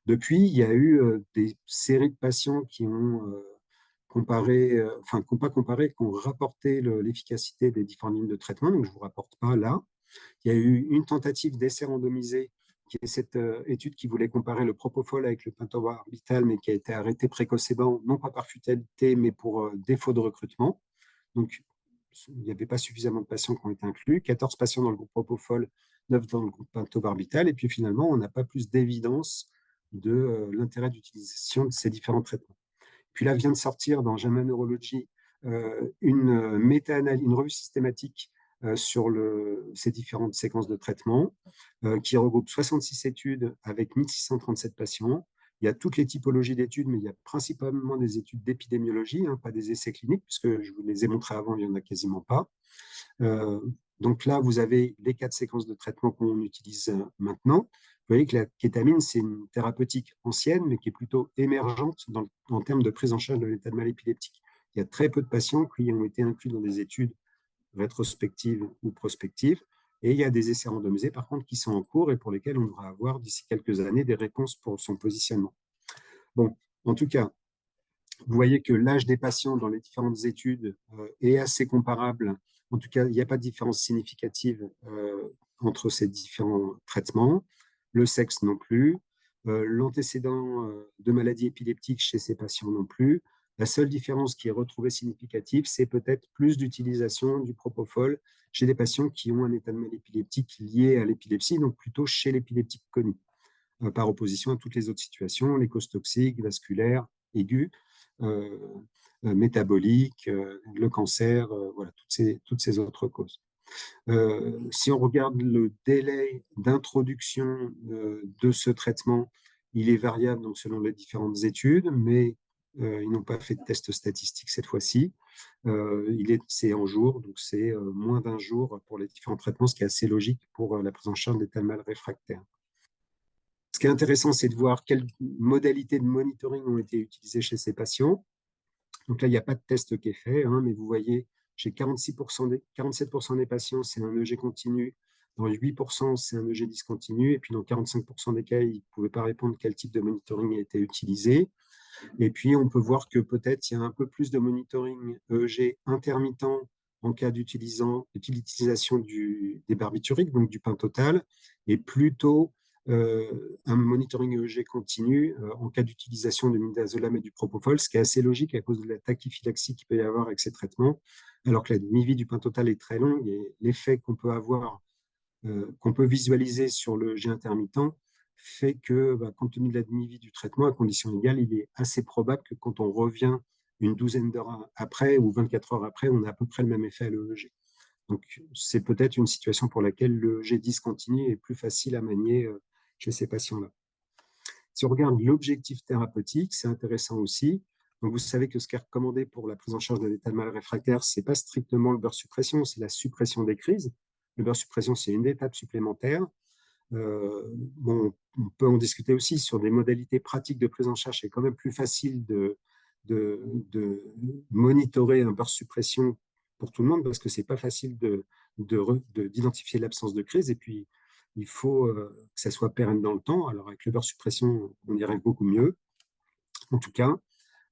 Depuis, il y a eu des séries de patients qui ont comparé, enfin, qui n'ont pas comparé, qui ont rapporté l'efficacité des différentes lignes de traitement, donc je ne vous rapporte pas là. Il y a eu une tentative d'essai randomisé, qui est cette étude qui voulait comparer le propofol avec le pentobarbital, mais qui a été arrêtée précocement, non pas par futilité, mais pour défaut de recrutement. Donc, il n'y avait pas suffisamment de patients qui ont été inclus, 14 patients dans le groupe propofol, 9 dans le groupe pentobarbital, et puis finalement, on n'a pas plus d'évidence de l'intérêt d'utilisation de ces différents traitements. Puis là, vient de sortir dans JAMA Neurology une méta-analyse, une revue systématique sur ces différentes séquences de traitement qui regroupe 66 études avec 1637 patients. Il y a toutes les typologies d'études, mais il y a principalement des études d'épidémiologie, pas des essais cliniques, puisque je vous les ai montrés avant, il n'y en a quasiment pas. Donc là, vous avez les 4 séquences de traitement qu'on utilise maintenant. Vous voyez que la kétamine, c'est une thérapeutique ancienne, mais qui est plutôt émergente en termes de prise en charge de l'état de mal épileptique. Il y a très peu de patients qui ont été inclus dans des études rétrospectives ou prospectives. Et il y a des essais randomisés, par contre, qui sont en cours et pour lesquels on devra avoir d'ici quelques années des réponses pour son positionnement. Bon, en tout cas, vous voyez que l'âge des patients dans les différentes études est assez comparable. En tout cas, il n'y a pas de différence significative entre ces différents traitements. Le sexe non plus. L'antécédent de maladie épileptique chez ces patients non plus. La seule différence qui est retrouvée significative, c'est peut-être plus d'utilisation du propofol chez des patients qui ont un état de mal épileptique lié à l'épilepsie, donc plutôt chez l'épileptique connu, par opposition à toutes les autres situations, les causes toxiques, vasculaires, aiguës, métaboliques, le cancer, voilà, toutes ces autres causes. Si on regarde le délai d'introduction de ce traitement, il est variable donc, selon les différentes études, mais Ils n'ont pas fait de test statistique cette fois-ci. C'est en jours, donc c'est moins d'un jour pour les différents traitements, ce qui est assez logique pour la prise en charge des thalmales réfractaires. Ce qui est intéressant, c'est de voir quelles modalités de monitoring ont été utilisées chez ces patients. Donc là, il n'y a pas de test qui est fait, hein, mais vous voyez, chez 47% des patients, c'est un EG continu. Dans 8%, c'est un EG discontinu. Et puis, dans 45% des cas, ils ne pouvaient pas répondre quel type de monitoring a été utilisé. Et puis, on peut voir que peut-être il y a un peu plus de monitoring EEG intermittent en cas d'utilisation des barbituriques, donc du pentotal, et plutôt un monitoring EEG continu en cas d'utilisation de midazolam et du propofol, ce qui est assez logique à cause de la tachyphylaxie qu'il peut y avoir avec ces traitements, alors que la demi-vie du pentotal est très longue et l'effet qu'on peut avoir, qu'on peut visualiser sur le G intermittent, fait que, compte tenu de la demi-vie du traitement, à condition égale, il est assez probable que quand on revient une douzaine d'heures après ou 24 heures après, on a à peu près le même effet à l'EEG. Donc, c'est peut-être une situation pour laquelle le G discontinu est plus facile à manier chez ces patients-là. Si on regarde l'objectif thérapeutique, c'est intéressant aussi. Donc, vous savez que ce qui est recommandé pour la prise en charge de l'état de mal réfractaire, ce n'est pas strictement le beurre suppression, c'est la suppression des crises. Le beurre suppression, c'est une étape supplémentaire. Bon, on peut en discuter aussi sur des modalités pratiques de prise en charge. C'est quand même plus facile de monitorer un beurre suppression pour tout le monde parce que c'est pas facile d'identifier l'absence de crise. Et puis, il faut que ça soit pérenne dans le temps. Alors, avec le beurre suppression, on y arrive beaucoup mieux. En tout cas,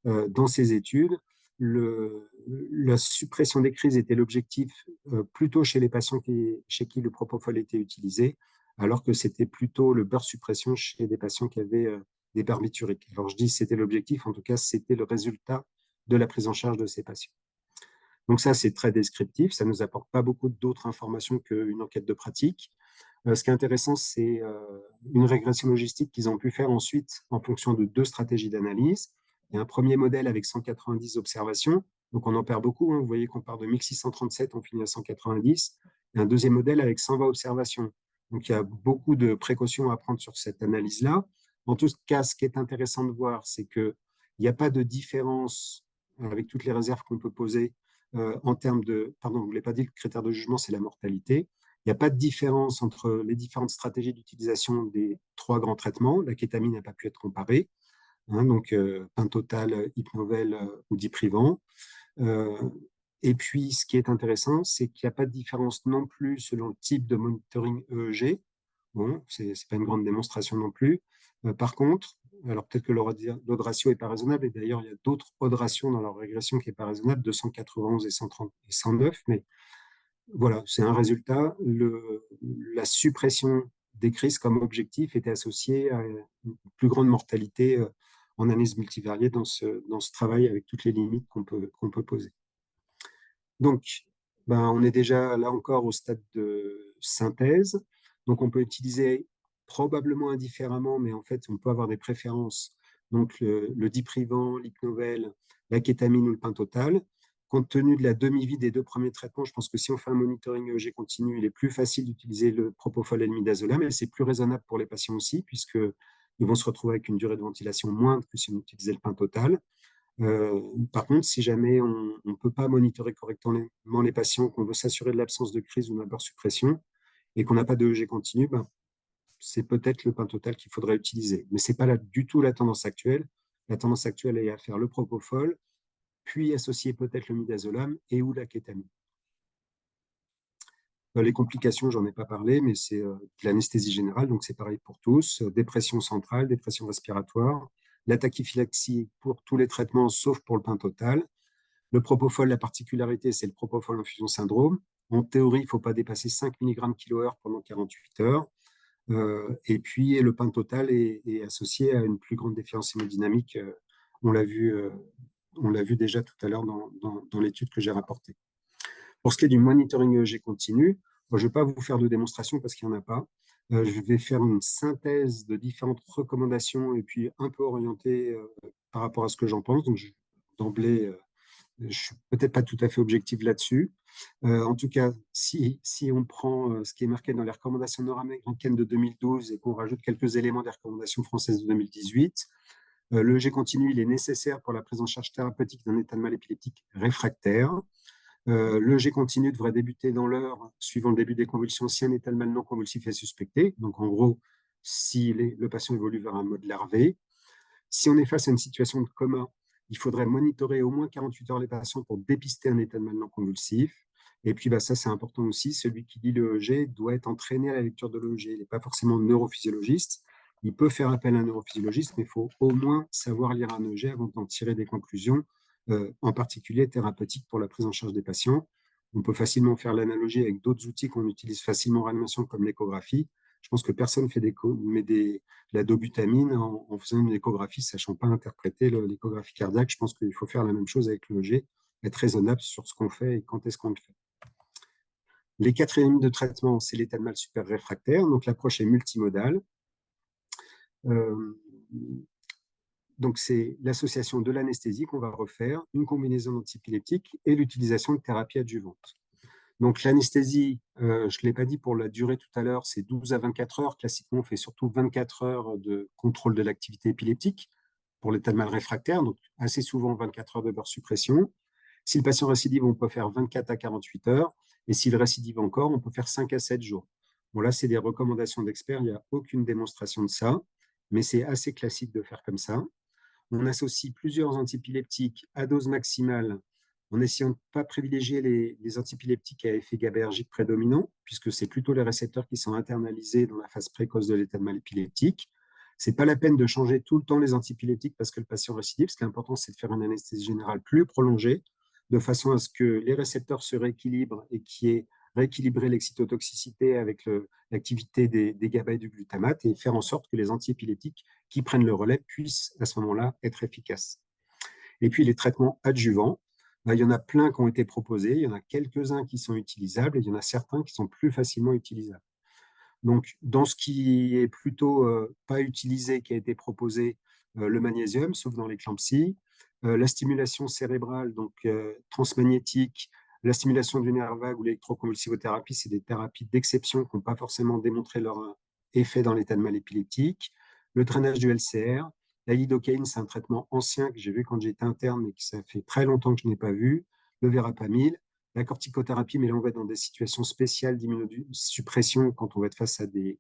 dans ces études, la suppression des crises était l'objectif plutôt chez les patients chez qui le propofol était utilisé, alors que c'était plutôt le beurre suppression chez des patients qui avaient des barbituriques. Alors je dis c'était l'objectif, en tout cas c'était le résultat de la prise en charge de ces patients. Donc ça c'est très descriptif, ça ne nous apporte pas beaucoup d'autres informations qu'une enquête de pratique. Ce qui est intéressant, c'est une régression logistique qu'ils ont pu faire ensuite en fonction de deux stratégies d'analyse. Il y a un premier modèle avec 190 observations, donc on en perd beaucoup. Hein. Vous voyez qu'on part de 1637, on finit à 190. Et un deuxième modèle avec 120 observations. Donc il y a beaucoup de précautions à prendre sur cette analyse-là. En tout cas, ce qui est intéressant de voir, c'est qu'il n'y a pas de différence avec toutes les réserves qu'on peut poser en termes de, pardon, vous ne l'avez pas dit, le critère de jugement, c'est la mortalité. Il n'y a pas de différence entre les différentes stratégies d'utilisation des trois grands traitements. La kétamine n'a pas pu être comparée, hein, donc pentotal, hypnovel ou diprivant. Et puis, ce qui est intéressant, c'est qu'il n'y a pas de différence non plus selon le type de monitoring EEG. Bon, ce n'est pas une grande démonstration non plus. Par contre, alors peut-être que l'odd ratio n'est pas raisonnable, et d'ailleurs, il y a d'autres odd ratios dans leur régression qui n'est pas raisonnable, 291 et 130 et 109, mais voilà, c'est un résultat. La suppression des crises comme objectif était associée à une plus grande mortalité en analyse multivariée dans ce travail avec toutes les limites qu'on peut poser. Donc, on est déjà là encore au stade de synthèse. Donc, on peut utiliser probablement indifféremment, mais en fait, on peut avoir des préférences. Donc, le diprivant, l'hypnovel, la kétamine ou le pentotal. Compte tenu de la demi-vie des deux premiers traitements, je pense que si on fait un monitoring EEG continu, il est plus facile d'utiliser le propofol et le midazolam, et c'est plus raisonnable pour les patients aussi, puisqu'ils vont se retrouver avec une durée de ventilation moindre que si on utilisait le pentotal. Par contre, si jamais on ne peut pas monitorer correctement les patients, qu'on veut s'assurer de l'absence de crise ou d'hypersuppression et qu'on n'a pas de EEG continu, c'est peut-être le pentotal qu'il faudrait utiliser. Mais ce n'est pas du tout la tendance actuelle. La tendance actuelle est à faire le propofol, puis associer peut-être le midazolam et ou la kétamine. Les complications, j'en ai pas parlé, mais c'est de l'anesthésie générale, donc c'est pareil pour tous. Dépression centrale, dépression respiratoire, la tachyphylaxie pour tous les traitements, sauf pour le pentotal. Le propofol, la particularité, c'est le propofol infusion syndrome. En théorie, il ne faut pas dépasser 5 mg kHz pendant 48 heures. Et puis, le pentotal est associé à une plus grande défiance hémodynamique. On l'a vu déjà tout à l'heure dans l'étude que j'ai rapportée. Pour ce qui est du monitoring EEG continu, moi, je ne vais pas vous faire de démonstration parce qu'il n'y en a pas. Je vais faire une synthèse de différentes recommandations et puis un peu orientée par rapport à ce que j'en pense. Donc, d'emblée, je ne suis peut-être pas tout à fait objectif là-dessus. En tout cas, si on prend ce qui est marqué dans les recommandations nord-américaines de 2012 et qu'on rajoute quelques éléments des recommandations françaises de 2018, L'EEG continu, il est nécessaire pour la prise en charge thérapeutique d'un état de mal épileptique réfractaire. L'EEG continu devrait débuter dans l'heure suivant le début des convulsions si un état de mal non convulsif est suspecté. Donc, en gros, si le patient évolue vers un mode larvé. Si on est face à une situation de coma, il faudrait monitorer au moins 48 heures les patients pour dépister un état de mal non convulsif. Et puis, ça, c'est important aussi, celui qui lit l'EEG doit être entraîné à la lecture de l'EEG. Il n'est pas forcément neurophysiologiste. Il peut faire appel à un neurophysiologiste, mais il faut au moins savoir lire un EEG avant d'en tirer des conclusions, en particulier thérapeutiques pour la prise en charge des patients. On peut facilement faire l'analogie avec d'autres outils qu'on utilise facilement en réanimation, comme l'échographie. Je pense que personne ne fait la dobutamine en faisant une échographie, sachant pas interpréter l'échographie cardiaque. Je pense qu'il faut faire la même chose avec l'EEG, être raisonnable sur ce qu'on fait et quand est-ce qu'on le fait. Les quatrièmes lignes de traitement, c'est l'état de mal super réfractaire. Donc, l'approche est multimodale. Donc, c'est l'association de l'anesthésie qu'on va refaire, une combinaison d'antiépileptiques et l'utilisation de thérapie adjuvante. Donc, l'anesthésie, je ne l'ai pas dit pour la durée tout à l'heure, c'est 12 à 24 heures. Classiquement, on fait surtout 24 heures de contrôle de l'activité épileptique pour l'état de mal réfractaire, donc assez souvent 24 heures de beurre-suppression. Si le patient récidive, on peut faire 24 à 48 heures. Et s'il récidive encore, on peut faire 5 à 7 jours. Bon, là, c'est des recommandations d'experts. Il n'y a aucune démonstration de ça, mais c'est assez classique de faire comme ça. On associe plusieurs antiépileptiques à dose maximale en essayant de ne pas privilégier les antiépileptiques à effet GABAergique prédominant, puisque c'est plutôt les récepteurs qui sont internalisés dans la phase précoce de l'état de mal épileptique. Ce n'est pas la peine de changer tout le temps les antiépileptiques parce que le patient récidive. Ce qui est important, c'est de faire une anesthésie générale plus prolongée, de façon à ce que les récepteurs se rééquilibrent et qu'il y ait rééquilibrer l'excytotoxicité avec l'activité des GABA et du glutamate et faire en sorte que les antiépileptiques qui prennent le relais puissent à ce moment-là être efficaces. Et puis les traitements adjuvants, il y en a plein qui ont été proposés, il y en a quelques-uns qui sont utilisables et il y en a certains qui sont plus facilement utilisables. Donc, dans ce qui est plutôt pas utilisé, qui a été proposé, le magnésium, sauf dans l'éclampsie, la stimulation cérébrale, donc transmagnétique, la stimulation du nerf vague ou l'électroconvulsivothérapie, c'est des thérapies d'exception qui n'ont pas forcément démontré leur effet dans l'état de mal épileptique. Le drainage du LCR, la lidocaïne, c'est un traitement ancien que j'ai vu quand j'étais interne, mais que ça fait très longtemps que je n'ai pas vu. Le verapamil, la corticothérapie, mais là, on va être dans des situations spéciales d'immunosuppression quand on va être face à des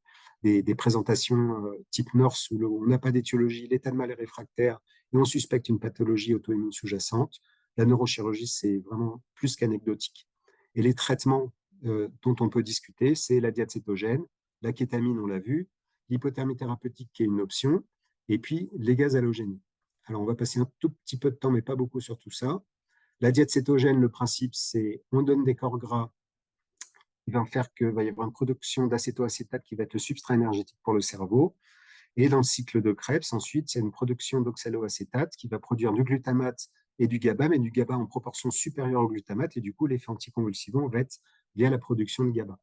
présentations type NORS où on n'a pas d'étiologie, l'état de mal est réfractaire et on suspecte une pathologie auto-immune sous-jacente. La neurochirurgie, c'est vraiment plus qu'anecdotique. Et les traitements dont on peut discuter, c'est la diète cétogène, la kétamine, on l'a vu, l'hypothermie thérapeutique qui est une option, et puis les gaz halogéniques. Alors, on va passer un tout petit peu de temps, mais pas beaucoup sur tout ça. La diète cétogène, le principe, c'est on donne des corps gras qui va faire qu'il va y avoir une production d'acétoacétate qui va être le substrat énergétique pour le cerveau. Et dans le cycle de Krebs, ensuite, il y a une production d'oxaloacétate qui va produire du glutamate et du GABA, mais du GABA en proportion supérieure au glutamate. Et du coup, l'effet anticonvulsivant va être via la production de GABA.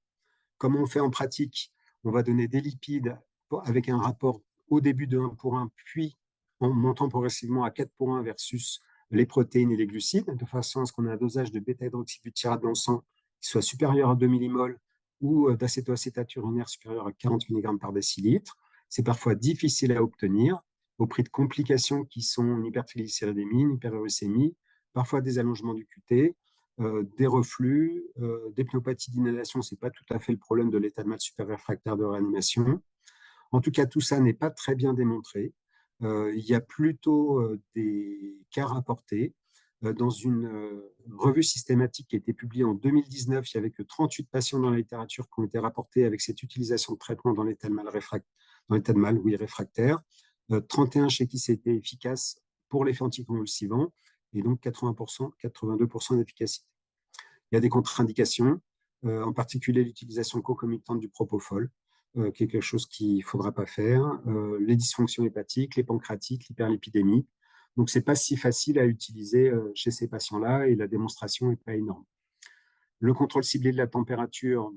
Comment on fait en pratique? On va donner des lipides avec un rapport au début de 1 pour 1, puis en montant progressivement à 4 pour 1 versus les protéines et les glucides, de façon à ce qu'on ait un dosage de bêta-hydroxybutyrate dans le sang qui soit supérieur à 2 millimoles ou d'acétoacétate urinaire supérieur à 40 mg par décilitre. C'est parfois difficile à obtenir au prix de complications qui sont une hypertriglycéridémie, une hyperuricémie, parfois des allongements du QT, des reflux, des pneumopathies d'inhalation, ce n'est pas tout à fait le problème de l'état de mal super réfractaire de réanimation. En tout cas, tout ça n'est pas très bien démontré. Il y a plutôt des cas rapportés. Dans une revue systématique qui a été publiée en 2019, il n'y avait que 38 patients dans la littérature qui ont été rapportés avec cette utilisation de traitement dans l'état de mal, réfractaire. 31 chez qui c'était efficace pour l'effet anticonvulsivant et donc 80%, 82% d'efficacité. Il y a des contre-indications, en particulier l'utilisation concomitante du propofol, qui est quelque chose qu'il ne faudra pas faire, les dysfonctions hépatiques, les pancréatites, l'hyperlipidémie. Donc, ce n'est pas si facile à utiliser chez ces patients-là et la démonstration n'est pas énorme. Le contrôle ciblé de la température,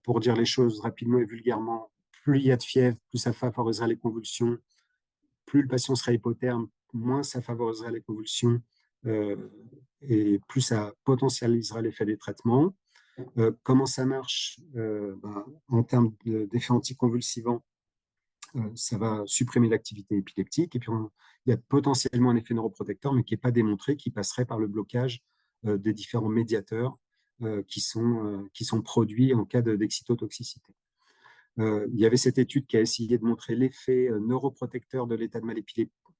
pour dire les choses rapidement et vulgairement, plus il y a de fièvre, plus ça favorisera les convulsions, plus le patient sera hypotherme, moins ça favorisera les convulsions et plus ça potentialisera l'effet des traitements. Comment ça marche en termes d'effets anticonvulsivants? ça va supprimer l'activité épileptique. Et puis, il y a potentiellement un effet neuroprotecteur, mais qui n'est pas démontré, qui passerait par le blocage des différents médiateurs qui sont produits en cas d'excitotoxicité. Il y avait cette étude qui a essayé de montrer l'effet neuroprotecteur de l'état de mal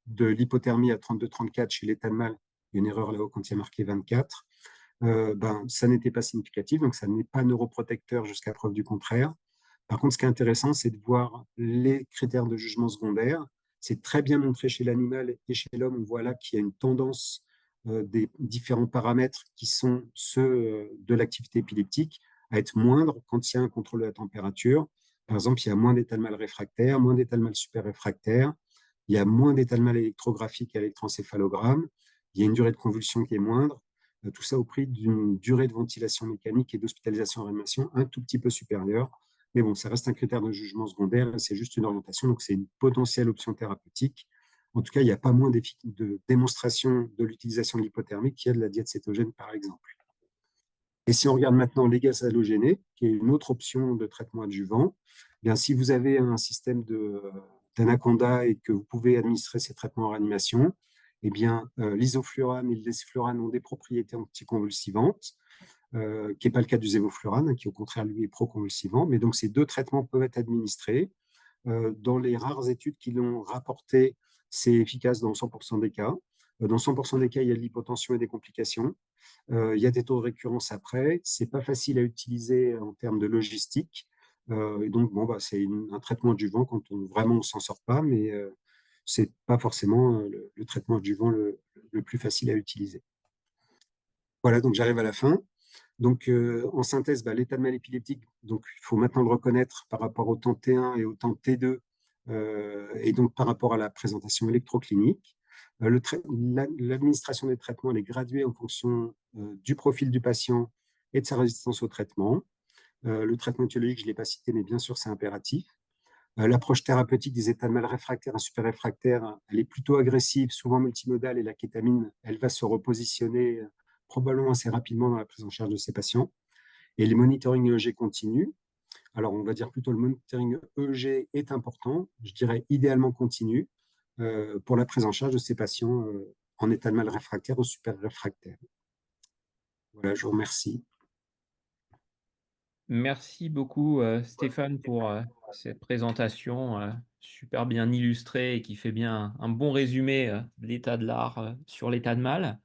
de l'hypothermie à 32-34 chez l'état de mal. Il y a une erreur là-haut quand il y a marqué 24. Ça n'était pas significatif, donc ça n'est pas neuroprotecteur jusqu'à preuve du contraire. Par contre, ce qui est intéressant, c'est de voir les critères de jugement secondaire. C'est très bien montré chez l'animal et chez l'homme. On voit là qu'il y a une tendance des différents paramètres qui sont ceux de l'activité épileptique à être moindres quand il y a un contrôle de la température. Par exemple, il y a moins d'état de mal réfractaire, moins d'état de mal super réfractaire, il y a moins d'état de mal électrographique à l'électroencéphalogramme, il y a une durée de convulsion qui est moindre, tout ça au prix d'une durée de ventilation mécanique et d'hospitalisation en réanimation un tout petit peu supérieure. Mais bon, ça reste un critère de jugement secondaire, c'est juste une orientation, donc c'est une potentielle option thérapeutique. En tout cas, il n'y a pas moins de démonstration de l'utilisation de l'hypothermie qu'il y a de la diète cétogène, par exemple. Et si on regarde maintenant les gaz halogénés, qui est une autre option de traitement adjuvant, eh bien, si vous avez un système d'Anaconda et que vous pouvez administrer ces traitements en réanimation, eh bien, l'isoflurane et le desflurane ont des propriétés anticonvulsivantes, qui n'est pas le cas du zévoflurane, qui au contraire, lui, est proconvulsivant. Mais donc, ces deux traitements peuvent être administrés. Dans les rares études qui l'ont rapporté, c'est efficace dans 100% des cas. Dans 100% des cas, il y a de l'hypotension et des complications. Il y a des taux de récurrence après. C'est pas facile à utiliser en termes de logistique. Et donc, bon, c'est un traitement adjuvant quand vraiment on s'en sort pas, mais c'est pas forcément le traitement adjuvant le plus facile à utiliser. Voilà, donc j'arrive à la fin. Donc, en synthèse, l'état de mal épileptique, donc il faut maintenant le reconnaître par rapport au temps T1 et au temps T2, et donc par rapport à la présentation électroclinique. L'administration des traitements, elle est graduée en fonction du profil du patient et de sa résistance au traitement. Le traitement étiologique, je ne l'ai pas cité, mais bien sûr, c'est impératif. L'approche thérapeutique des états de mal réfractaires à super réfractaires, elle est plutôt agressive, souvent multimodale, et la kétamine, elle va se repositionner probablement assez rapidement dans la prise en charge de ces patients. Et les monitoring EEG continu, alors on va dire plutôt le monitoring EEG est important, je dirais idéalement continu, pour la prise en charge de ces patients en état de mal réfractaire ou super réfractaire. Voilà, je vous remercie. Merci beaucoup, Stéphane, pour cette présentation super bien illustrée et qui fait bien un bon résumé de l'état de l'art sur l'état de mal.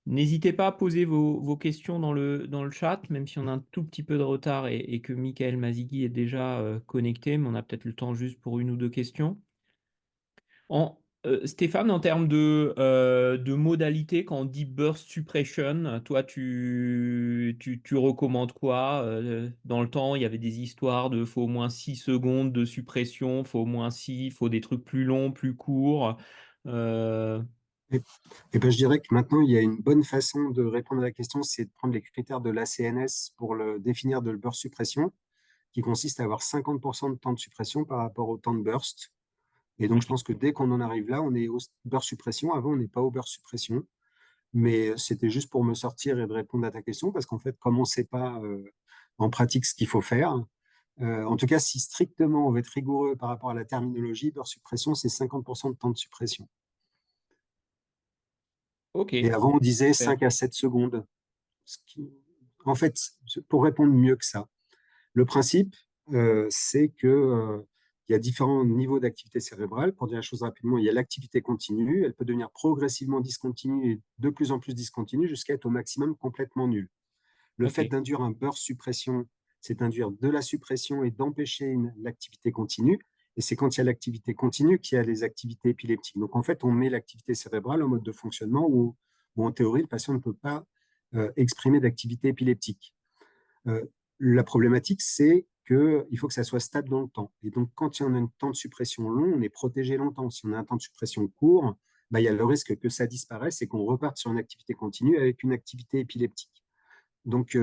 N'hésitez pas à poser vos questions dans le chat, même si on a un tout petit peu de retard et que Michael Mazigui est déjà connecté, mais on a peut-être le temps juste pour une ou deux questions. Stéphane, en termes de modalité, quand on dit burst suppression, toi, tu recommandes quoi? Dans le temps, il y avait des histoires de faut au moins 6 secondes de suppression, faut au moins 6, faut des trucs plus longs, plus courts. Euh, Et ben, je dirais que maintenant, il y a une bonne façon de répondre à la question, c'est de prendre les critères de l'ACNS pour le définir de le burst suppression, qui consiste à avoir 50% de temps de suppression par rapport au temps de burst. Et donc, je ok. pense que dès qu'on en arrive là, on est au burst suppression. Avant, on n'est pas au burst suppression. Mais c'était juste pour me sortir et de répondre à ta question, parce qu'en fait, comme on ne sait pas en pratique ce qu'il faut faire, en tout cas, si strictement on veut être rigoureux par rapport à la terminologie, burst suppression, c'est 50% de temps de suppression. Ok. Et avant, on disait Super. 5 à 7 secondes. Ce qui- En fait, pour répondre mieux que ça, le principe, c'est que il y a différents niveaux d'activité cérébrale. Pour dire la chose rapidement, il y a l'activité continue. Elle peut devenir progressivement discontinue et de plus en plus discontinue jusqu'à être au maximum complètement nulle. Le Ok. fait d'induire un burst suppression, c'est induire de la suppression et d'empêcher l'activité continue. Et c'est quand il y a l'activité continue qu'il y a les activités épileptiques. Donc en fait, on met l'activité cérébrale en mode de fonctionnement où en théorie, le patient ne peut pas exprimer d'activité épileptique. Euh, la problématique, c'est qu'il faut que ça soit stable dans le temps. Et donc, quand il y a un temps de suppression long, on est protégé longtemps. Si on a un temps de suppression court, il y a le risque que ça disparaisse et qu'on reparte sur une activité continue avec une activité épileptique. Donc,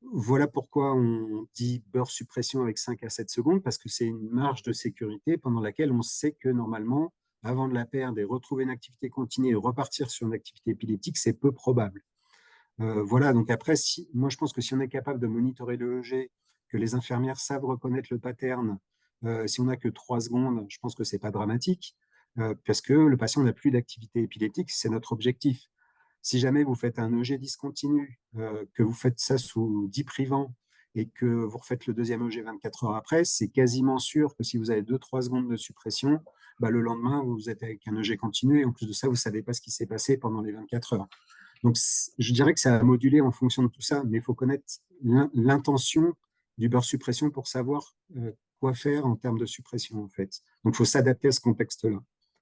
voilà pourquoi on dit beurre suppression avec 5 à 7 secondes, parce que c'est une marge de sécurité pendant laquelle on sait que normalement, avant de la perdre et retrouver une activité continue et repartir sur une activité épileptique, c'est peu probable. Voilà, donc après, moi je pense que si on est capable de monitorer le EEG, que les infirmières savent reconnaître le pattern Si on n'a que 3 secondes, je pense que c'est pas dramatique, parce que le patient n'a plus d'activité épileptique, c'est notre objectif. Si jamais vous faites un EG discontinu, que vous faites ça sous diprivant et que vous refaites le deuxième EG 24 heures après, c'est quasiment sûr que si vous avez 2-3 secondes de suppression, bah, le lendemain, vous êtes avec un EG continu et en plus de ça, vous ne savez pas ce qui s'est passé pendant les 24 heures. Donc, je dirais que c'est à moduler en fonction de tout ça, mais il faut connaître l'intention du beurre suppression pour savoir quoi faire en termes de suppression, en fait. Donc, il faut s'adapter à ce contexte-là.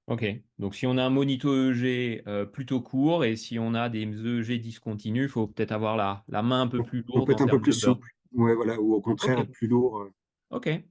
Ok, donc si on a un monito EEG plutôt court et si on a des EEG discontinus, il faut peut-être avoir la main un peu plus On lourde peut en être un peu termes plus de beurre. souple, ouais, voilà, ou au contraire Ok, être plus lourd. ok.